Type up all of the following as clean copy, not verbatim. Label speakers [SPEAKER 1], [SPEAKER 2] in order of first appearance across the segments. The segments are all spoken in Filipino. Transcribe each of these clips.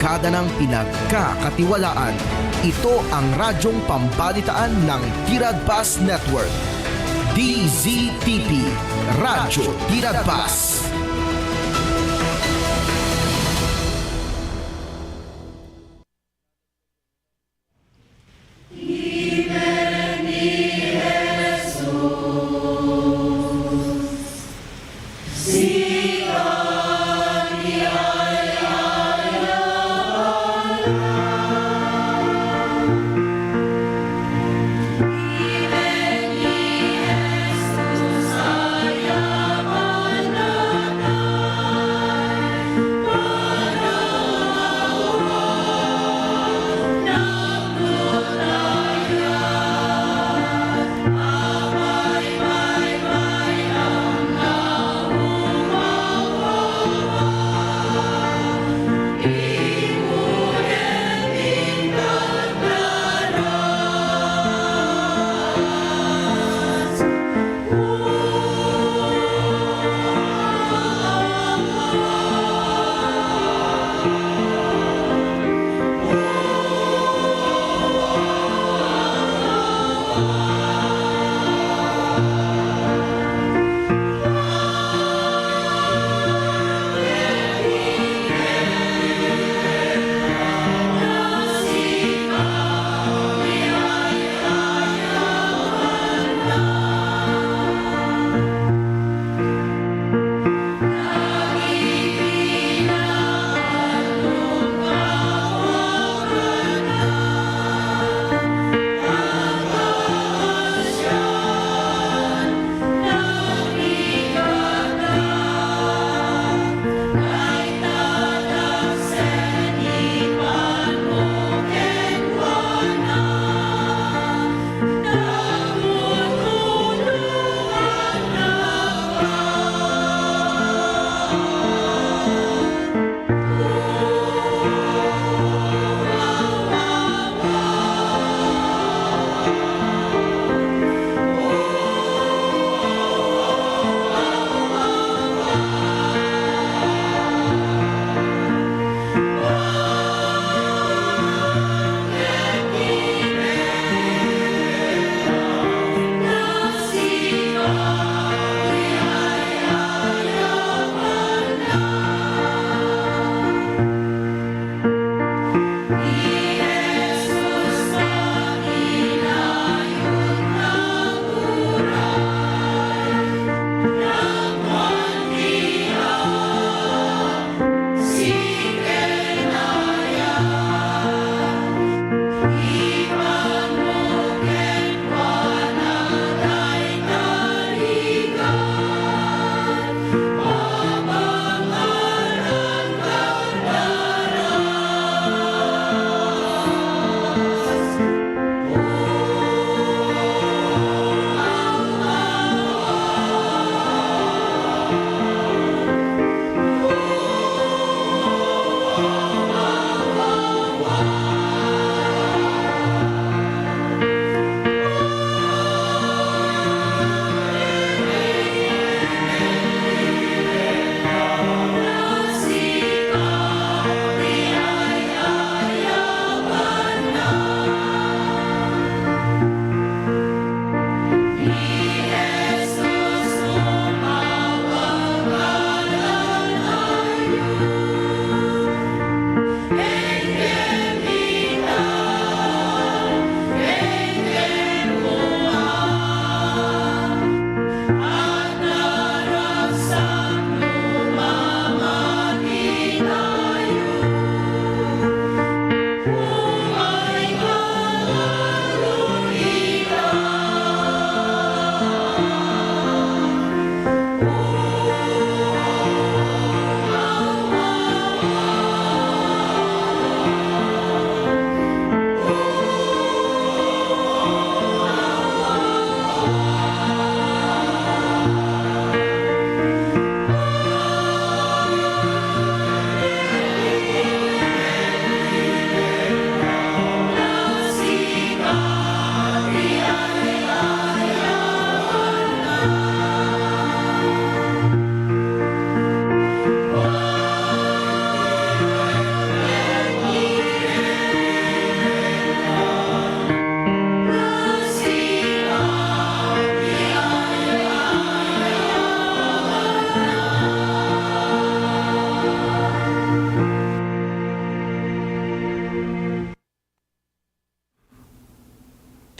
[SPEAKER 1] barkada ng pinagkakatiwalaan. Ito ang radyong pambalitaan ng Tiradpas Network. DZTP, Radyo Tiradpas.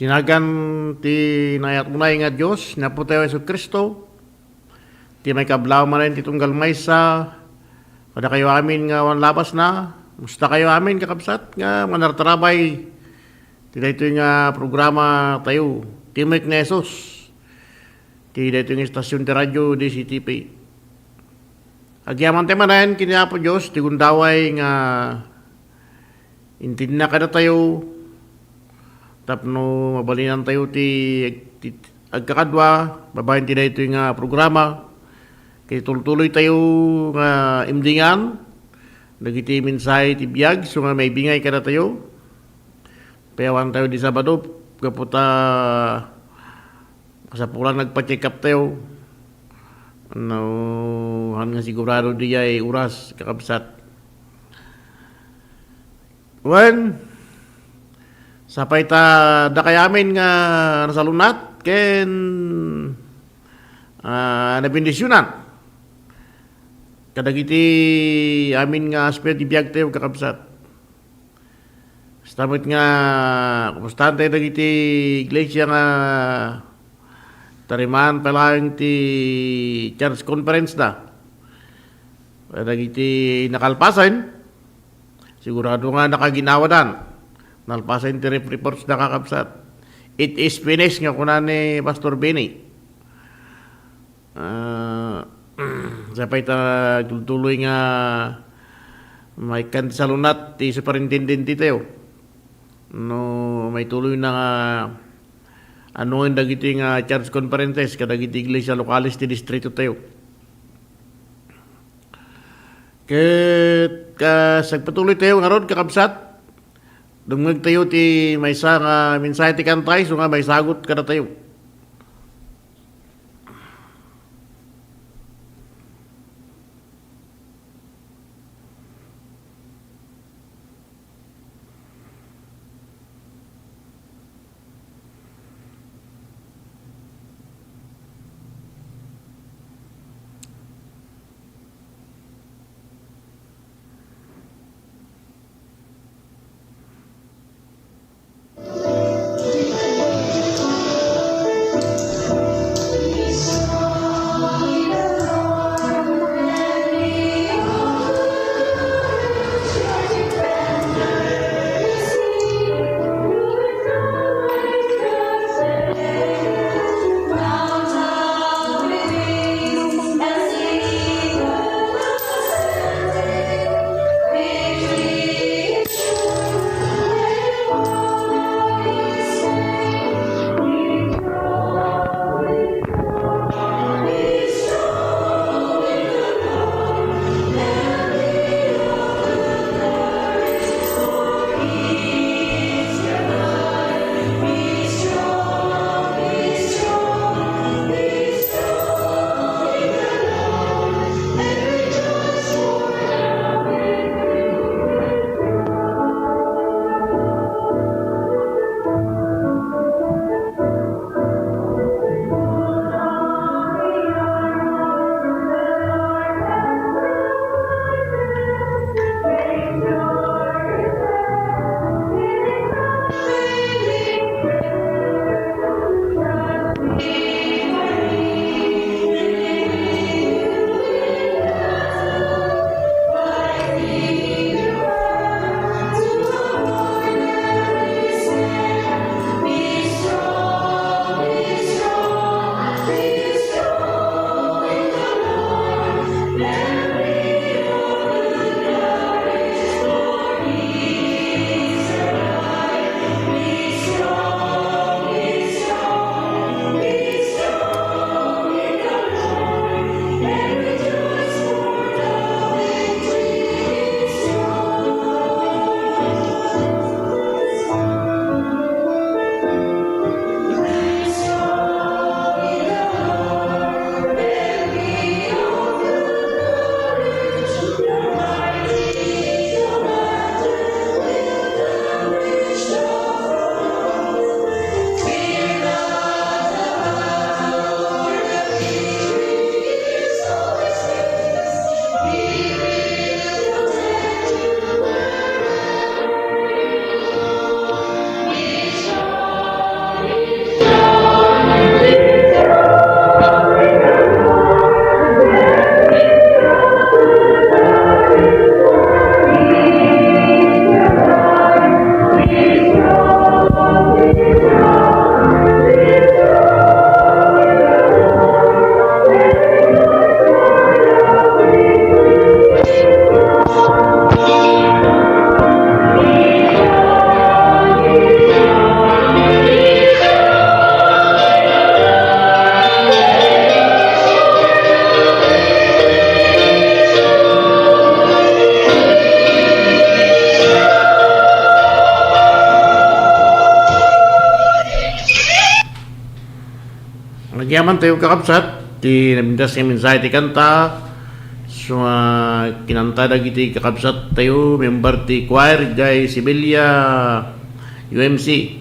[SPEAKER 2] Tinagan ti nayat unay nga Diyos, na po tayo Yesu Kristo, ti may kablaw man rin ti tunggal maysa, kada kayo amin nga wan labas na, musta kayo amin kakabsat nga manartarabay, ti dito nga programa tayo, Timek na Jesus, ti dito nga istasyon ti radyo di CTP. Agyaman tayo manayan, kiniya po Diyos, ti gundaway nga intin na kada tayo, tapno mabalinan tayo ti agkakadwa, babahin ti dito nga programa, kaya tuloy tayo nga imdingan, nagiti minsay ti biyag, so nga may bingay kada tayo, payawan tayo di Sabado, kaputa kasapulan nagpa-check up tayo, ano, nga sigurado di ay uras kakabsat. When sapay ta da kayamin nga nasalunat ken nabindisyonan kadagiti amin nga aspet ibiyag tayo kakabsat. Stamit nga kumustahan tayo dagiti iglesia nga tariman palang ti church conference na dagiti nakalpasan sigurado nga nakaginawadan nalpasan ti reports na kakabsat. It is finished nga kunan ni Pastor Benny. Sapay ta tuloy nga may kanti salunat ti superintendent tayo. No may tuloy na nga ano yung dagiti nga church conferences kadagiti iglesia lokalis ti distrito tayo. Ket sagpatuloy tayo nga ron kakabsat. Dungag tayo ti may sa nga mensahe ti kantay so nga may sagot kada tayo. Nagyaman tayo kakabsat, ti nabindas nga mensahe ti kanta, so kinanta dagiti kakabsat tayo, member ti choir, jay Sibilia, UMC.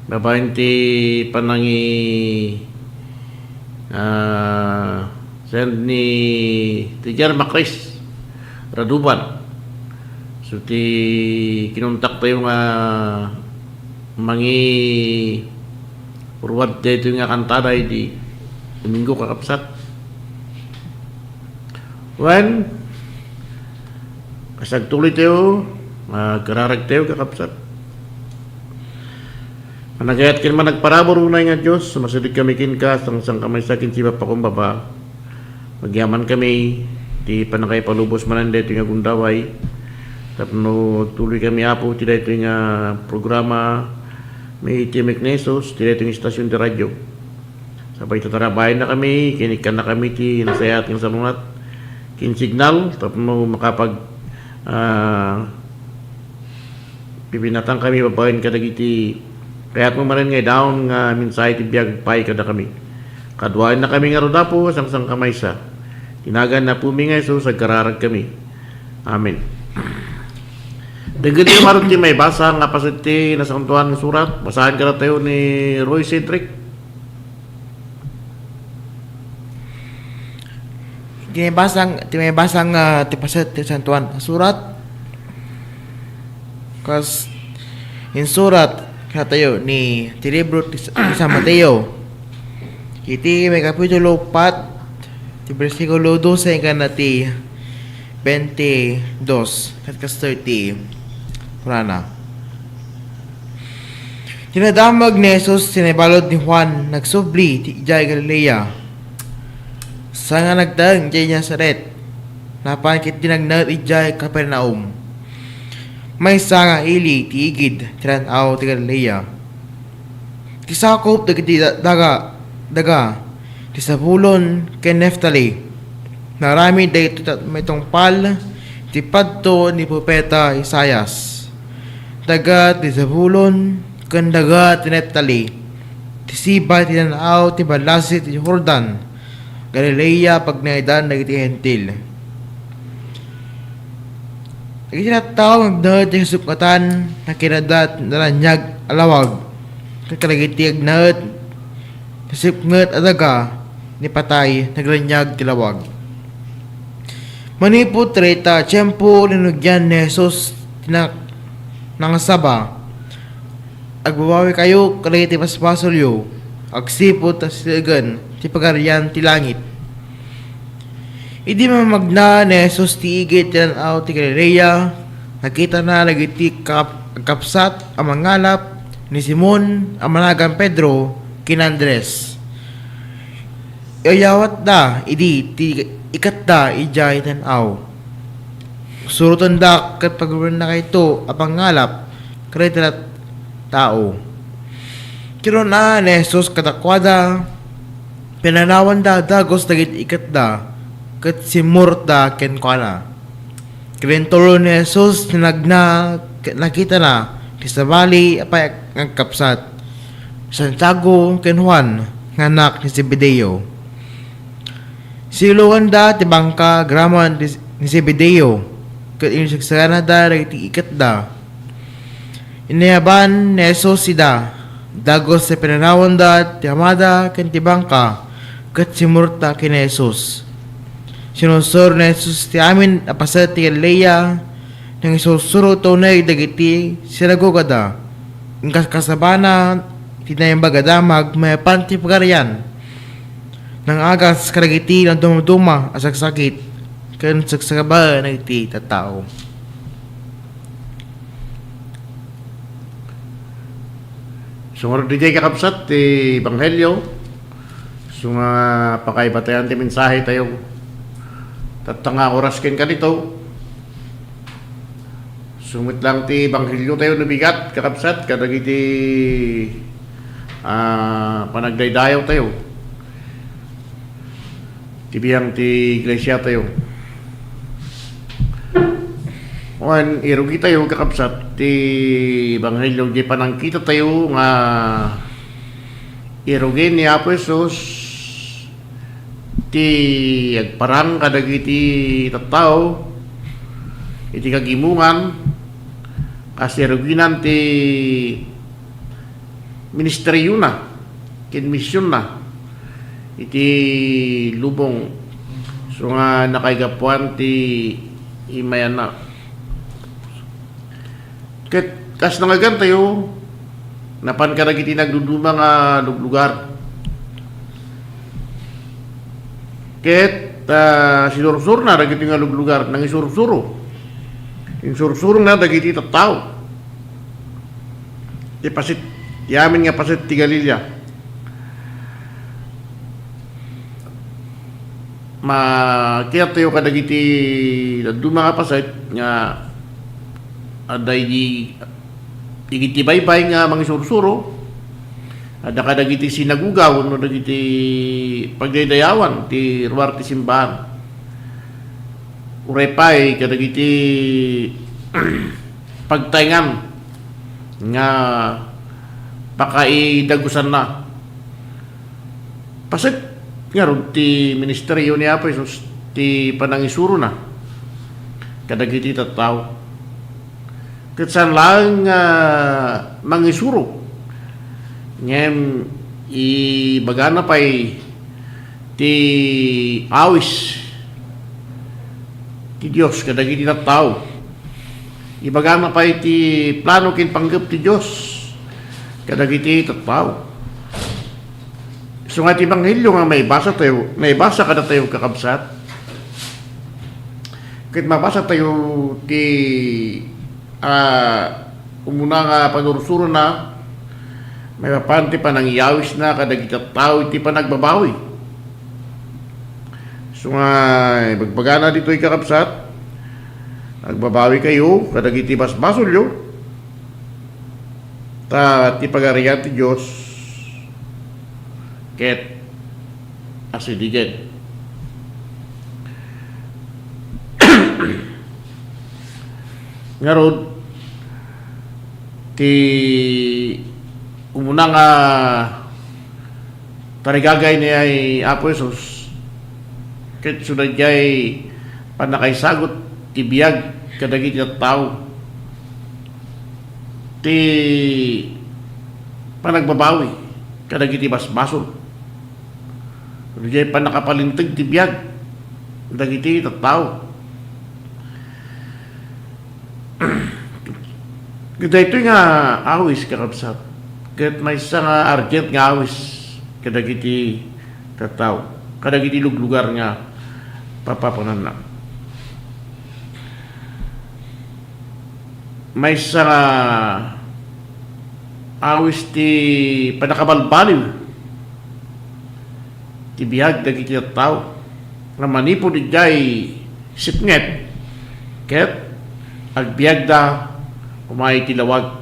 [SPEAKER 2] Babayin ti panangi send ni Teacher Macris Raduban. So ti kinuntak tayo nga mangi forward dito nga kantada di Domingo kakapsat. When kasag tuloy tayo, kararag tayo kakapsat. Managayat kin man nagparabor unay nga Diyos, masilig kami kin ka, sang kamay sa kin siba pa kumbaba. Magyaman kami, di panakay palubos manan dito nga gundaway. Tapno tuloy kami apo, ti dito nga programa, may Timek Nesos, ti dito nga istasyon di radyo. Sabay tatarabahin na kami, kinikan na kami ti nasayat ng salungat, kin signal, tapno makapag pipinatang kami, babahin kadagiti kaya't mo marin ngay down nga minsay ti biyag pay kada kami. Kadwain na kami nga rodapo sang kamay sa. Tinagan na pumi nga so sa kararag kami. Amen. Dagiti maron ti may basa nga pasiti na santuan nga surat. Basahan ka na tayo ni Roy Cedric.
[SPEAKER 3] Ti may basang ti pasit ti santuan surat. Kas in surat katayo ni libro ti San Mateo. Iti may kapitulo 4 ti bersikulo 12 hanggang ti 22 katkas 30 Purana. Tinadamag ni Jesus sinibalod ni Juan nagsubli ti ijay Galilea. Sa nga nagdaang ijay Nazaret, napan kit dinagnat ijay Capernaum. May nga ili ti igid tiranaw ti Galilea. Kisakop dagiti daga ti Zabulon ken Neftali. Narami dayto may tungpal ti padto ni propeta Isaias. Daga ti Zabulon ken daga ti Neftali. Ti siba ti tanaw ti balasi ti Jordan. Galilea pagnaidan dagiti hentil. Naging tao magdahat yung sukatan na kinadat na lanyag alawag. Kakalagitiag nahat kasipngat adaga ni patay naglanyag tilawag. Manipot treta tiyempo linugyan ni Jesus nangasaba. Agbabawi kayo kalagiti paspasolyo. Agsipot as silagan ti pagarian ti langit. Idi mamagna ni Jesus ti igit tinanaw ti Galilea, nakita na nagiti kapsat ang mangalap ni Simon ang managang Pedro kin Andres. Iyawat da, idi ti ikat da ijay tanaw. Surutan da kat pagrunan na kayto ang pangalap kredit tao. Kiro na ni Jesus katakwada, pinanawan da dagos dagit ikat da, kat si Murta ken kana. Kilentoro ni Jesus nakita na ti sabali apay ang kapsat. Santiago ken Juan nga anak ni Zebedeo. Siluan da ti bangka graman ni Zebedeo ket insaksana da ti ikat da. Inayaban ni Jesus sida dagos sa pinanawan da ti amada ken ti bangka ket si Murta ken Jesus. Sinusur na Jesus ti amin apasat ti Galilea nang isusuro tunay dagiti sinagogada ang kasabana tinayang bagadamag may panti pagarian nang agas karagiti ng dumuduma asaksakit kan saksakaba na iti tatao.
[SPEAKER 2] Sumunod di jay kakapsat ti Ebanghelyo. So nga pakaibatayan ti mensahe tayo. Tatanga oras ken kanito. Sumit lang ti Ebanghelyo tayo nabigat kakapsat kadagiti panagdaydayaw tayo. Tibiyang ti iglesia tayo. Wan irugi tayo kakapsat ti Ebanghelyo di panangkita tayo nga irugin ni Apo Jesus ti agparang kadagiti tattao iti kagimungan kasi iruginan ti ministeryo na ken misyon na iti lubong so nga nakaigapuan ti imayan na ket kas nangagan tayo napan ka iti nagduduma nga lugar ket sinursur na dagiti nga lugar nang isursuro insursuro na dagiti tattao ti pasit yamin nga pasit ti Galilea makita tayo kadagiti duduma nga pasit nga aday di igiti baybay nga mangisursuro ada kadagiti sinagugaw no dagiti pagdaydayawan ti ruwar ti simbahan urepay kadagiti pagtayngan nga pakaidagusan na pasit nga ron ti ministeryo ni Apo Jesus ti panangisuro na kadagiti tattao ket san lang mangisuro ngem ibagana pay ti awis ti Dios kadagiti tattao ibagana pay ti plano ken panggep ti Dios kadagiti tattao so nga ti ebanghelyo nga may basa kada tayo kakabsat ket mabasa tayo ti umuna nga panursuro na may mapanti pa nang iyawis na kadagiti tattao iti pa nagbabawi so nga bagbagana dito kakabsat nagbabawi kayo kadagiti basbasolyo ta ti pagarian ti Dios ket asidigen ngarod ti umuna nga tarigagay ni ay Apo Jesus ket sunod jay panakaisagot ti biyag kadagiti tattao ti panagbabawi kadagiti basbasol jay panakapalintig ti biyag kadagiti tattao kada ito nga awis kakabsat ket may isa nga argent nga awis kadagiti tattao kadagiti luglugar nga papapunan na may isa nga awis ti panakabalbaliw ti biyag dagiti tattao nga manipod jay sipnget ket agbiag da umay tilawag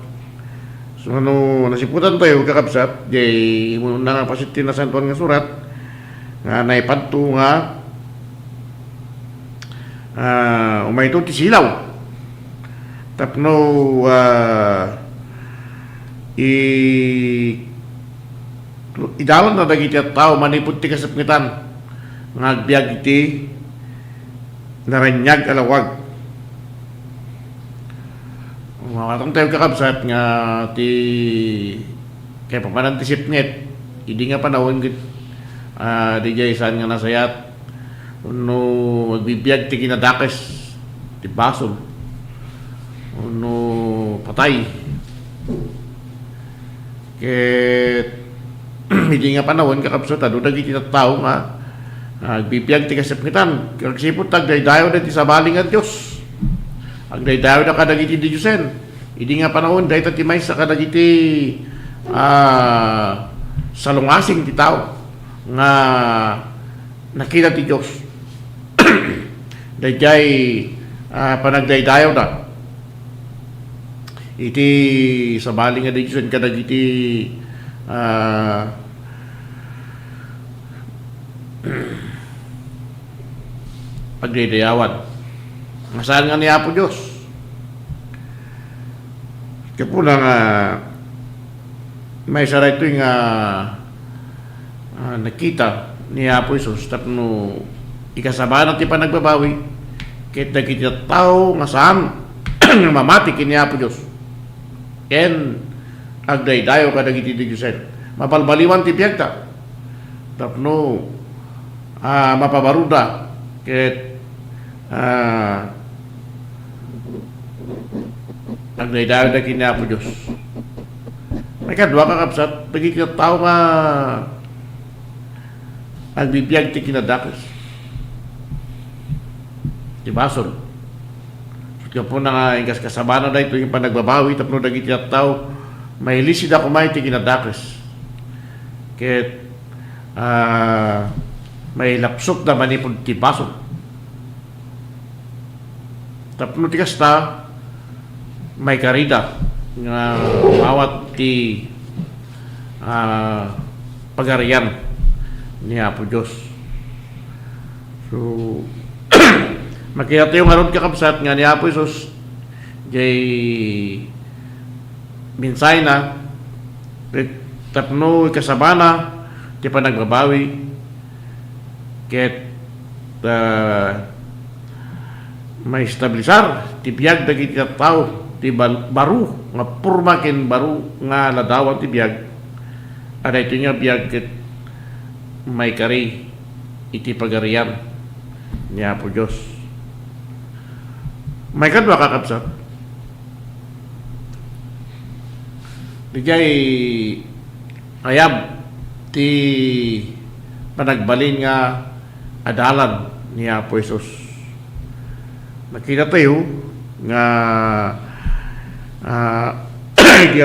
[SPEAKER 2] so ano nasiputan tayo kakabsat jay muna nga pasit tinasantuan nga surat nga naipadto nga umay ito ti silaw tapno idalan na dagiti tattao manipod ti kasapngitan nga agbiag iti naranyag alawag makatang tayo kakabsat nga ti kaya papanantisip net hindi nga panahon di jay saan nga nasayat no magbibiyag ti kinadakes ti basol no patay ket hindi nga panahon kakabsat ado dagiti tattao nga nagbibiyag ti kasapngitan kagsipot tagdaydayo na ti sabaling at Diyos agdaydayo na kadagiti di Diyosen hindi nga panahon dahil tatimay sa kadagiti salungasing ti tao nga nakita ti Diyos dahil panagdaydayo na iti sabaling nga di Diyosen kadagiti pagdaydayawan masaan nga ni Apo Diyos kaya po lang may saray ito yung nakita ni Apo Isus tapno ikasaba na ti panagbabawi ket dagiti tao nga saan mamati kini Apo Dios ken agdaydayo kadagiti Diyosen mapalbaliwan ti biyagta tapno mapabaruda ket agdaydayo da kini Apo Dios may kadwa ka kapsat dagiti tao nga agbibiyag ti kinadakes ti basol kaya po na nga ingas kasabana da ito yung panagbabawi tapno dagiti tao may lisid ako may ti kinadakes ket may lapsok na manipod ti basol tapno ti kasta may karida nga mawat ti pagarian ni Apo Diyos. So, makiyate yung harod kakabsat nga ni Apo Isus jay minsay na tapno ikasabana ti panagbabawi ket may stabilisar ti biyag dagiti tao ti baru nga purma ken baru nga ladawan ti biyag ada ito nga biyag ket may kari iti pagarian ni Apo Diyos. May kadwa kakabsat digay ayab ti panagbalin nga adalan ni Apo Isus. Nakita tayo nga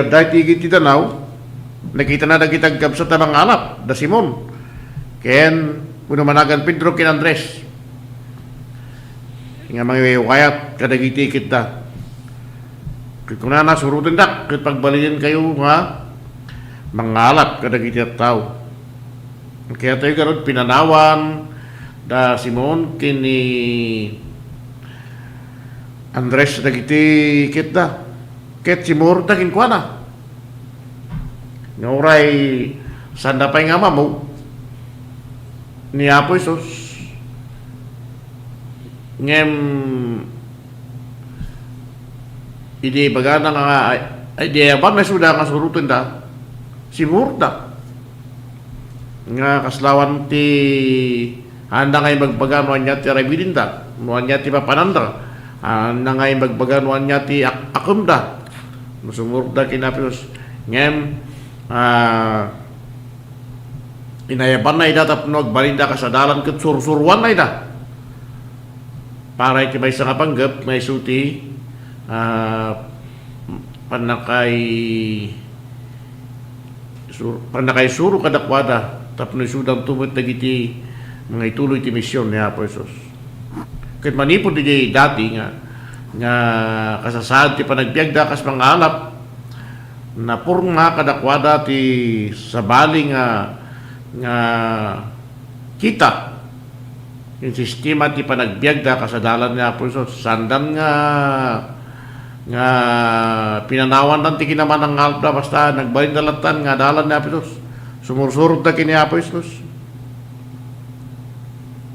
[SPEAKER 2] dati iti tanaw nakita na nagitag kabsat na mga alap da Simon ken kuno managan Pedro ken Andres nga mga wayat kadagiti kita kung na nasurutin dak ket pagbalin kayo nga mangalap kadagiti tao kaya tayo karon pinanawan da Simon ken ni Andres dagiti kita ket simur da kinkuana nga oray sanda pay nga mamo ni Apo Isus ngem idi bagana nga idea ba may suda nga surutin da si Murda nga kaslawan ti handa ngay bagbagan wan niya ti Rabilinda wan niya ti Papananda handa ngay bagbagan wan niya ti Akumda musumurda kinapos ngem inayaban na ida tapno agbalinda ka sa dalan ket sursurwan na ida para iti may nga panggap may suti panakay suro kadakwada tapno isudang tumot dagiti mga ituloy ti misyon ni Apo Isus ket manipod di dati nga kasasad ti panagbiagda kas mangalap na purma kadakwada ti sabali nga kita yung sistema ti panagbiagda kasadalan ni Apo Isus sandan nga pinanawan lang ti kinaman ng alpda basta nagbalin dalatan nga dalan ni Apo Isus sumursurot na kini Apo Isus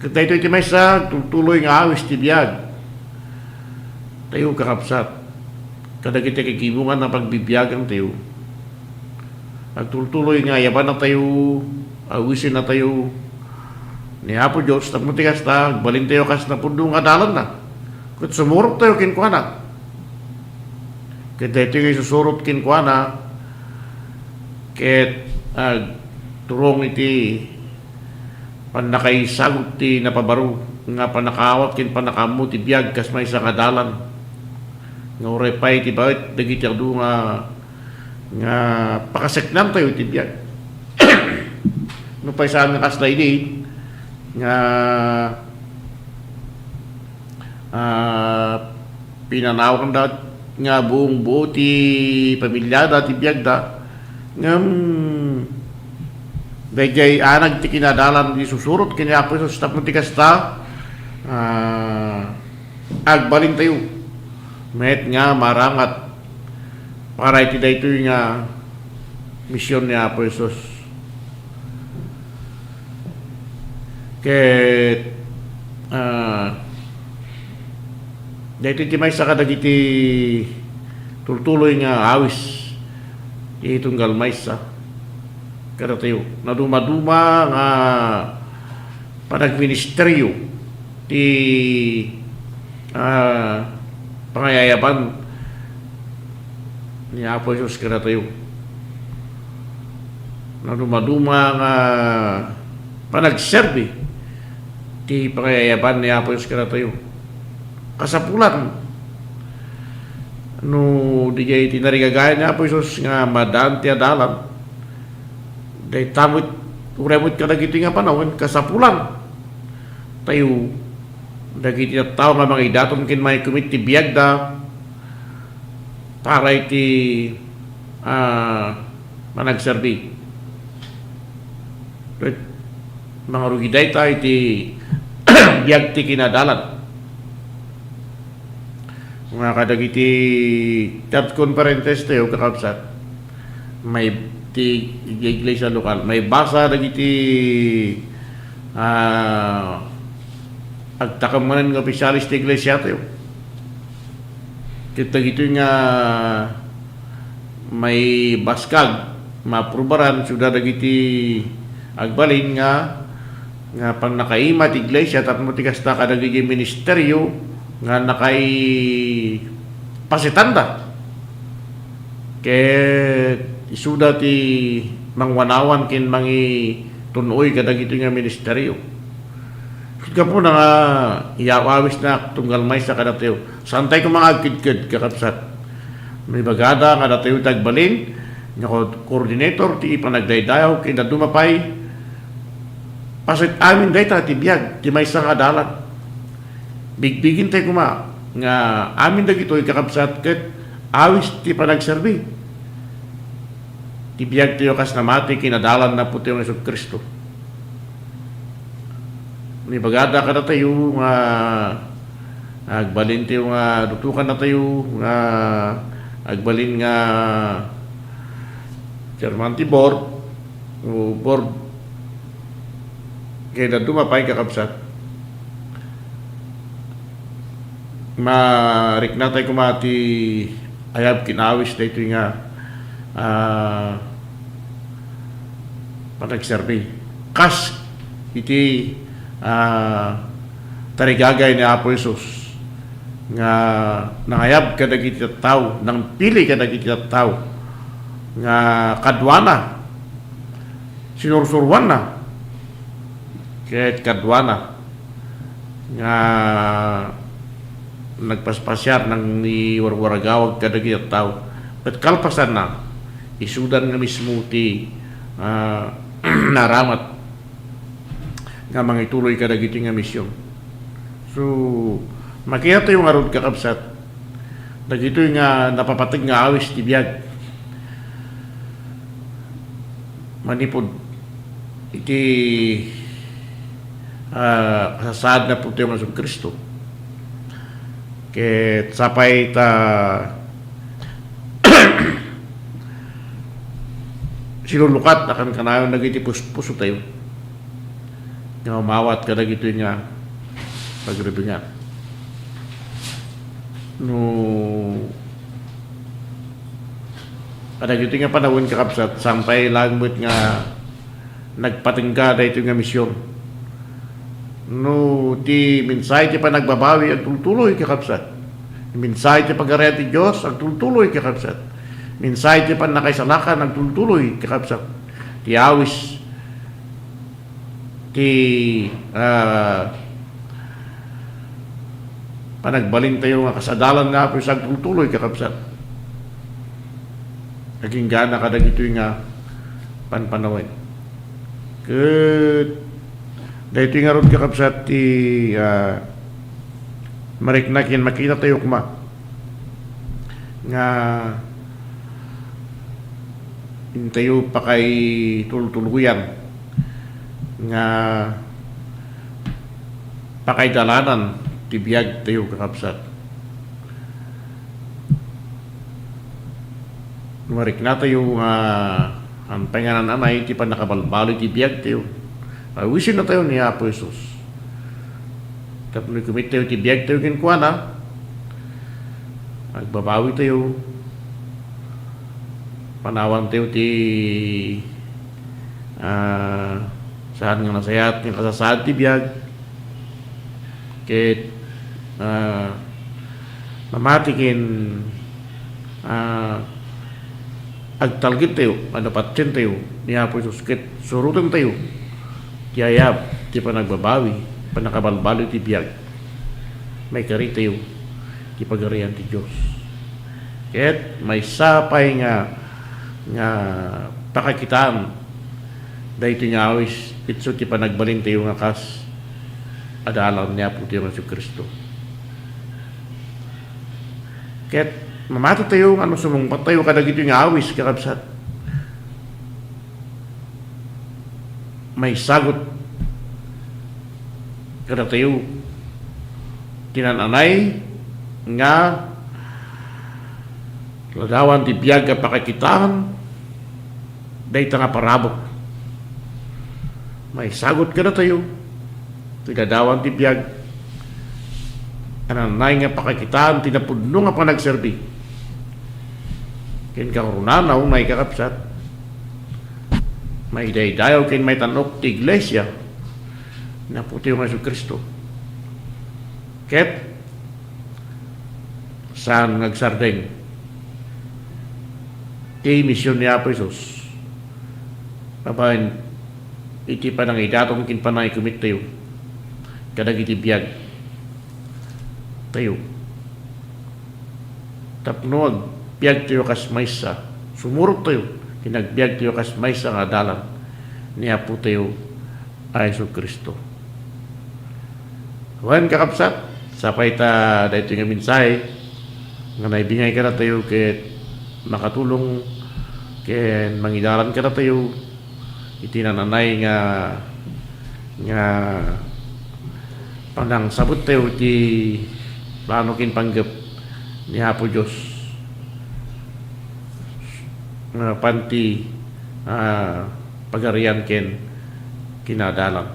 [SPEAKER 2] kita ito iti may sa tuloy nga awis ti biyag tayo kakapsat kadagiti kikibungan na pagbibiyagan tayo agtultuloy nga yaban na tayo awisin na tayo ni Apo Diyos tapno ti kasta balin tayo kas na pundo nga dalan na ket sumurot tayo kinkuana ket dito kayo susurot kinkuana ket turong iti panakaisagot ti napabaro nga panakawat kin panakamu ti biyag kas may sa kadalan nga urepay ti bawit dagiti adu nga pakaseknan tayo ti biyag no pa isang kaslay din nga pinanawakan da nga buong buo ti pamilyada ti biyagda nga dayjay anag ti kinadalan di susurot kini Apo Isus tapno ti kasta agbalin tayo met nga marangat para iti daytoy nga misyon ni Apo Isus Ket dahito ti may saka dagiti tultuloy nga awis ti tunggal maysa kada tayo naduma-duma nga panagministeryo ti pangayayaban ni Apo Jesus kada tayo naduma-duma nga panagserbi ti pangayayaban ni Apo Jesus kada tayo kasapulan no di jay tinarigagaya ni Apo Jesus nga madaan ti adalan day tamit uremot ka dagiti nga panahon kasapulan tayo dagiti tao nga mga idaton kin may kumit ti biyag da para iti managserbi mga rugiday tayo iti biyag ti kinadalan mga kadagiti chat conferences tayo kakabsat may ti iglesia lokal may basa dagiti agtakamanan nga opisyalis ti iglesia tayo kita gitu nga may baskag maprubaran sudah dagiti agbalin nga pang nakaima ti iglesia tatmo ti kasta kadagiti ministeryo nga nakay pasitanda ket isuda ti mangwanawan kin mangi tunoy kadagiti nga ministeryo. Ka po na nga iyawawis na tunggal may sa kadatayo. Santay ko mga agkid-kid kakapsat. May bagada nga datayo tagbalin nga coordinator ti ipanagdaydayaw kin dumapay pasit amin dayta ti biyag ti may sa kadalan. Bigbigin tayo kuma nga amin dagitoy kakapsat ket awis ti panagserbi. Tibiyag tayo kas namati kinadalan na puti ng Yesus Kristo. May bagada ka na tayo nga agbalin tayo nga dutukan na tayo nga agbalin nga Germanti board o board kaya na dumapay kakabsat marik na tayo kumati ayab kinawis na ito nga panagserbi kas iti tarigagay ni Apo Jesus nga nangayab ka dagiti tattao nang pili ka dagiti tattao nga kadwana sinursurwan na ket kadwana nga nagpaspasyar nang ni warwaragawag ka dagiti tattao ket kalpasan na isudan nga mismo ti naramat nga mga ituloy ka dagiti nga misyon. So, makita yung arod kakabsat dagito nga napapatig nga awis ti biyag manipod iti kasasad na puti ng Yesus Kristo ket sapay ta silulukat akan kanayon nagiti puso tayo nga umawat ka dagito nga pagribingan no kadagito nga panahon kakabsat sampay langmut nga nagpatingga dayto nga misyon no ti minsay ti panagbabawi ang tultuloy kakabsat minsay ti pagarian ti Dios ang tultuloy kakabsat minsay ti pan nakaisalakan ang tultuloy kakabsat ti awis ti panagbalin tayo nga kasadalan nga pero sa tultuloy kakabsat naging gana kadagito nga panpanawin ket dahito nga ron kakabsat ti mariknakin makita tayo kuma nga intayo pa kay tultuluyan nga pakay dalanan tibiyag tayo kakabsat marik na tayo ang panganan anay ti pa nakabalbalo tibiyag tayo Wisin na tayo ni Apo Jesus. Tapos kumit tayo, tibiyag tayo kinkwana. Magbabawi tayo. Panawan tayo ti saan nga nasayat ng kasasad tibiyag. Kit mamatikin agtalgit tayo, patsin tayo ni Apo Jesus. Kit surutan tayo. Tiyayab, di pa nagbabawi, pa nakabalbalo ti biyag. May kari tayo, di pagarian ti Diyos. Ket may sapay nga pakakitaan dahil ito nga awis, itso ti pa nagbalin tayo nga kas adalan niya po tayo ng Kristo. Ket mamato tayo, sumungpat tayo, kadag ito nga awis, kakabsat. May sagot kada tayo tinananay nga ladawan ti biyag at pakikitaan dahi nga parabok. May sagot kada tayo tinadawan ti biyag ananay nga pakikitaan tinapudno nga panagserbi kin karunanaw may kakapsat. May daydayaw kin may tanok ti iglesia na puti yung Yesu Kristo. Ket saan nagsardeng ti misyon ni Apo Jesus. Pabain iti pa nang idatong kin panay kumit tayo. Kadag iti biyag tayo. Tapno biyag tayo kas maysa. Sumurot tayo. Kinagbiag tayo kas may sa dalan ni Apo tayo ay Yesu Kristo. Wan kakapsat, sapay ta dahito nga minsay, nga naibingay ka na tayo ket makatulong ken mangidaran ka na tayo itinananay nga panang sabot tayo ti plano kin panggap ni Apo Diyos. Panti pagarian ken kinadalan.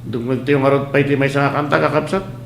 [SPEAKER 2] Dungag tayo nga pa iti may sa kanta kakapsat.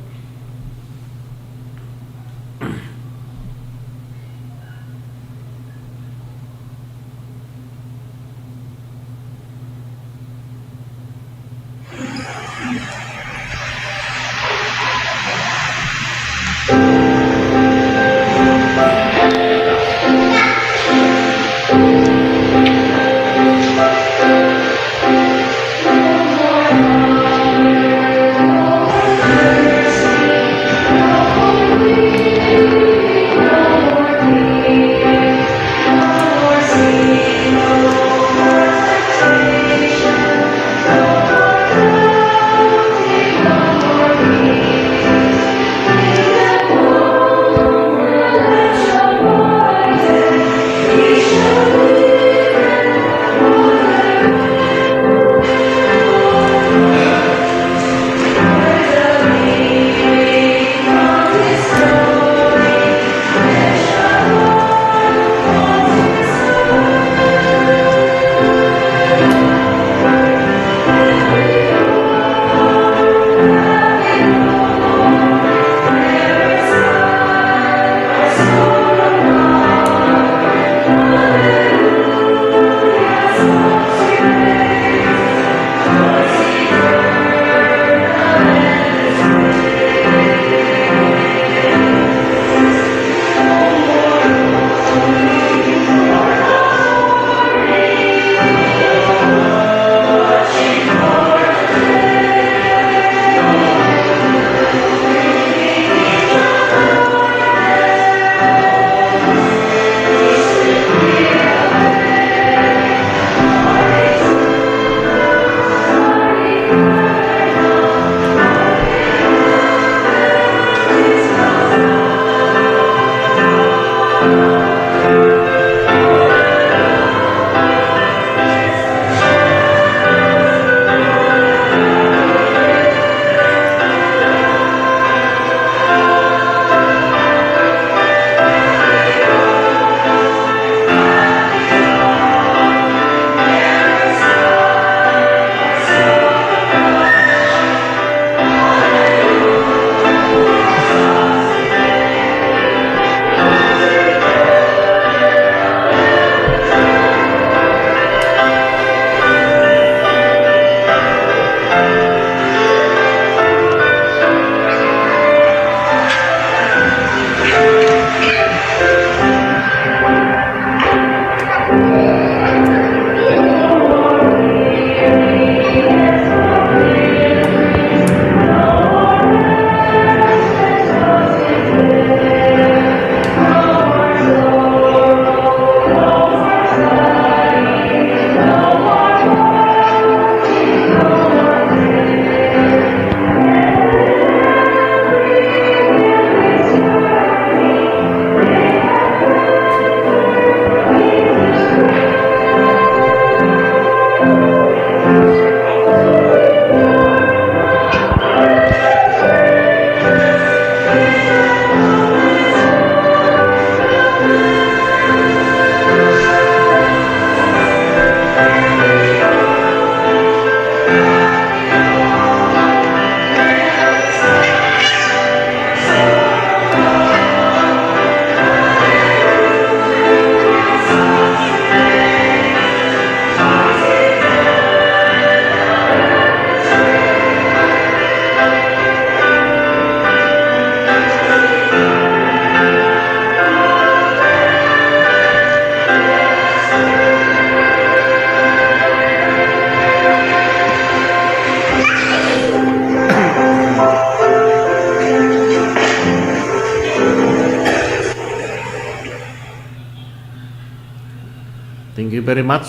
[SPEAKER 2] Thank you very much.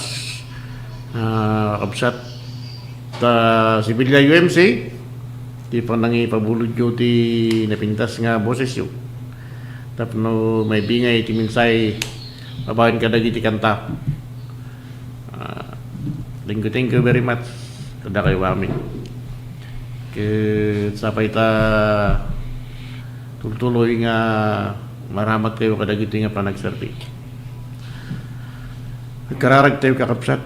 [SPEAKER 2] Kabsat Sibilya UMC. Di pa nangi pabulod yo ti napintas nga boses yo. Tapno may bingay ti minsay babahin ka dagi ti kanta. Thank you very much. Kada kayo amin. Sapay ta tuloy nga maramat kayo kadagiti nga panagserbi. Kararag tayo kakapsat.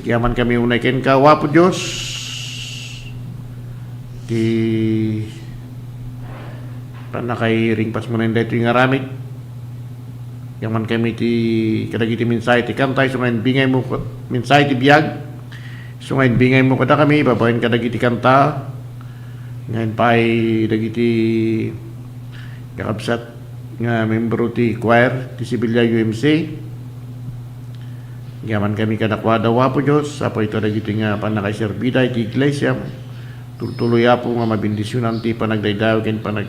[SPEAKER 2] Kiyaman kami unay ken ka wapo Diyos. Di panakay ringpas mo na ito yung aramid. Yaman kami ti kadagiti minsay ti kantay sungayin bingay mo minsay ti biyag. Sungayin bingay mo kada kami babayin kadagiti kanta. Ngayon pa ay dagiti kakabsat nga membro ti choir ti Sibilya UMC. Yaman kami kadakwada wapo Diyos. Apo ito dagiti nga panakaiserbida ti iglesia. Tuloy po nga mabindisyonan ti panagdaydaw ken panag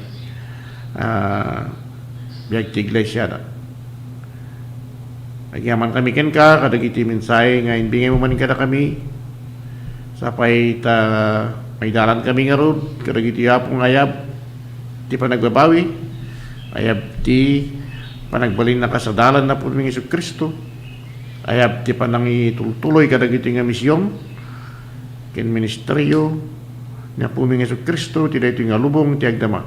[SPEAKER 2] biyag ti iglesia. Yaman kami ken ka kadagiti minsay nga inbingay mo man kada kami. Sapay ta may dalan kami nga ron kadagiti apong ayab ti panagbabawi ayab ti panagbalin na kasadalan na po ng Isu Kristo ayab ti panangi tuloy kadagiti nga misyon ken ministeryo na po ng Isu Kristo ti daytoy nga lubong ti agdama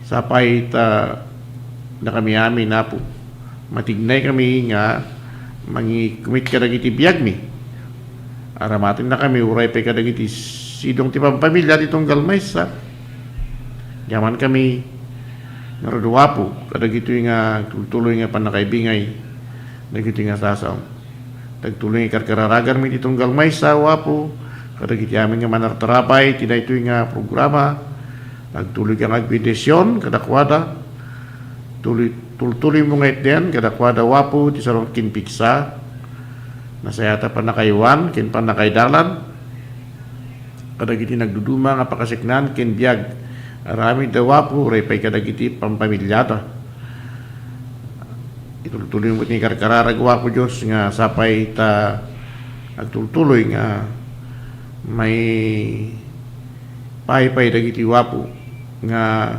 [SPEAKER 2] sapay ta na kami amin na po matignay kami nga mangikumit kadagiti biyag mi aramatin na kami uray pa kadagiti sidong ti pampamilya ditong Galmaysa. Yaman kami naradwa po kadagito nga tuloy nga panakaibingay dagito nga sasaw. Tagtuloy nga karkararagan mi ditong Galmaysa wapo kadagiti amin nga manartarapay ti daytoy nga programa. Nagtuloy nga agbidesyon kadakwada. Tuloy mo nga iten kadakwada wapo ti sarong kinpiksa. Nasayata panakaiwan ken panakaidalan. Kadagiti nagduduma nga pakasiknan ken biag arami dawa po repay kadagiti pampamilyata ituloy mo ni karkararagwa ko Diyos nga sapay ta agtuloy nga may paypay dagiti wapo nga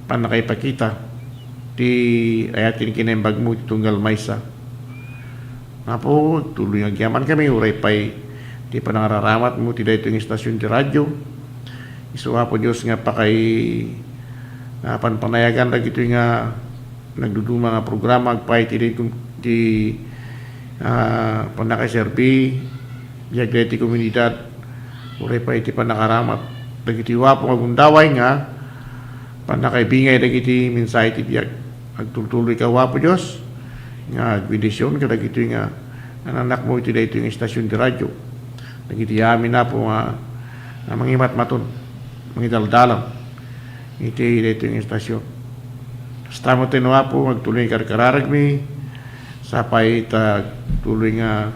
[SPEAKER 2] panakaipakita ti ayatin kinembag mo tunggal maysa nga po tuloy nga gyaman kami uray pay ti panangaramat mo ti daytoy nga istasyon ti radyo isuwa po Diyos nga pakay panpanayagan dagito nga nagduduma nga programa agpay ti daytoy ti panakaiserbi biag daytoy komunidad uray pay ti panakaramat dagiti wapo nga gundaway nga panakaibingay dagiti minsay ti biag agtuloy ka wapo Diyos nga agbidisyon ka dagito nga anak mo iti daytoy nga istasyon ti radyo nagiti amin na po nga mangimat maton mangidaldalam iti dito yung istasyon basta mo tinuwa po magtuloy karkararag mi sapay tuloy nga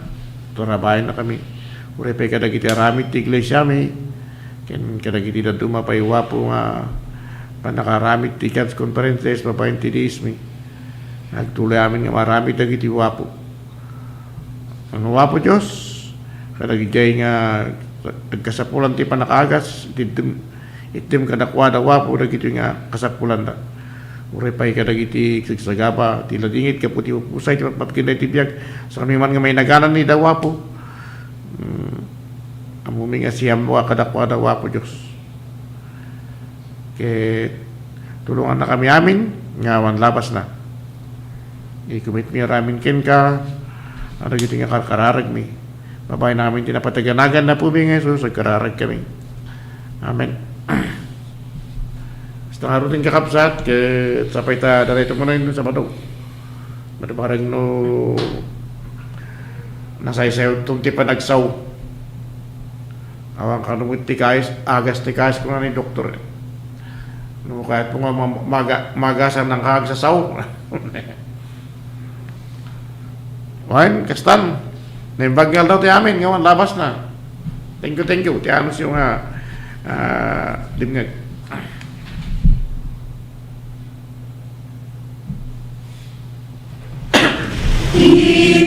[SPEAKER 2] turabayan na kami uray pa'y kadagiti aramid ti iglesia mi ken kadagiti daduma pa'y wapo nga panakaramid ti Cats Conferences papayin ti diis mi nagtuloy amin nga maramid dagiti wapo ang wapo Diyos kadagijay nga nagkasapulan ti panakagas itim kadakwada wapo dagiti nga kasapulan da uray pay kadagiti sagsagaba ti ladingit kaputi usay ti patkinday ti biag sa kami man nga may naganan ni dawapo amumi nga siyam wa kadakwada wapo Dios ke tulungan na kami amin nga wan labas na i-commit mi ramin ken ka dagiti nga karkararag mi babay namin tinapataganagan na po ng Jesus nagkararag kami amen. Basta nga rin kakapsat sapay ta darito mo na yun sa Sabado parang no nasaysayo itong ti panagsaw awang kanumit ti kais agas ti kais ko na ni doktor no kahit po nga magasan ng kagsasaw wain kastan naimbaggal daw ti amin ngawan labas na thank you ti anos yung dimngag
[SPEAKER 4] He